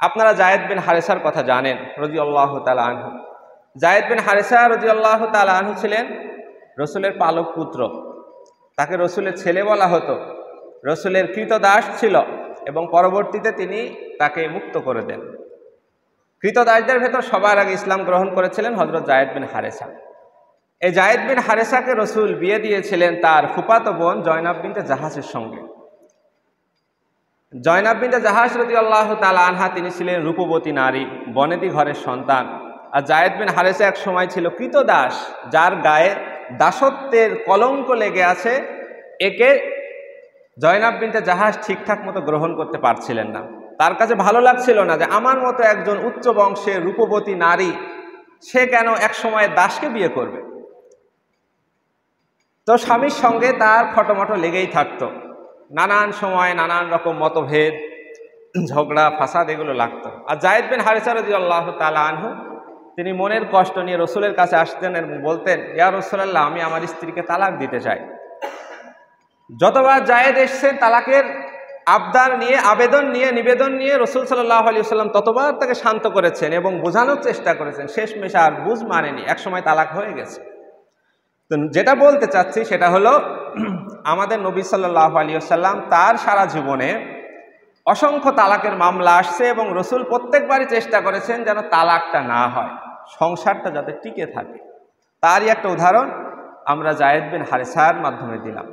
আপনারা জায়েদ বিন হারেসার কথা জানেন রাদিয়াল্লাহু তাআলা আনহু। জায়েদ বিন হারেসা রাদিয়াল্লাহু তাআলা আনহু ছিলেন রসুলের পালক পুত্র। তাকে রসুলের ছেলে বলা হতো, রসুলের কৃতদাস ছিল এবং পরবর্তীতে তিনি তাকে মুক্ত করে দেন। কৃতদাসদের ভেতর সবার আগে ইসলাম গ্রহণ করেছিলেন হযরত জায়েদ বিন হারেসা। এই জায়েদ বিন হারেসাকে রসুল বিয়ে দিয়েছিলেন তার ফুফাতো বোন জয়নাব বিনতে জাহাসের সঙ্গে। জয়নাব বিনতে জাহাস রাদিয়াল্লাহু তাআলা আনহা, তিনি ছিলেন রূপবতী নারী, বনেদি ঘরের সন্তান। আর জায়েদ বিন হারেসা এক সময় ছিল কৃতদাস, যার গায়ে দাসত্বের কলঙ্ক লেগে আছে। একে জয়নাব বিনতে জাহাস ঠিকঠাক মতো গ্রহণ করতে পারছিলেন না। তার কাছে ভালো লাগছিল না যে আমার মতো একজন উচ্চ বংশের রূপবতী নারী, সে কেন এক সময় দাসকে বিয়ে করবে। তো স্বামীর সঙ্গে তার খটোমটো লেগেই থাকতো, নানান সময় নানান রকম মতভেদ, ঝগড়া ফাসাদ এগুলো লাগতো। আর জায়েদ বিন হারেসা রাদিয়াল্লাহু তাআলা আনহু, তিনি মনের কষ্ট নিয়ে রসুলের কাছে আসতেন এবং বলতেন, ইয়া রাসূলুল্লাহ, আমি আমার স্ত্রীকে তালাক দিতে চাই। যতবার জায়েদ এসেছেন তালাকের আবদার নিয়ে, আবেদন নিয়ে, নিবেদন নিয়ে, রসুল সাল্লাল্লাহু আলাইহি ওয়াসাল্লাম ততবার তাকে শান্ত করেছেন এবং বোঝানোর চেষ্টা করেছেন। শেষমেশ আর বুঝ মানেনি, একসময় তালাক হয়ে গেছে। তো যেটা বলতে চাচ্ছি সেটা হলো, আমাদের নবী সাল্লাল্লাহু আলাইহি ওয়াসাল্লাম তার সারা জীবনে অসংখ্য তালাকের মামলা আসছে এবং রসুল প্রত্যেকবারই চেষ্টা করেছেন যেন তালাকটা না হয়, সংসারটা যাতে টিকে থাকে। তারই একটা উদাহরণ আমরা জায়েদ বিন হারেসার মাধ্যমে দিলাম।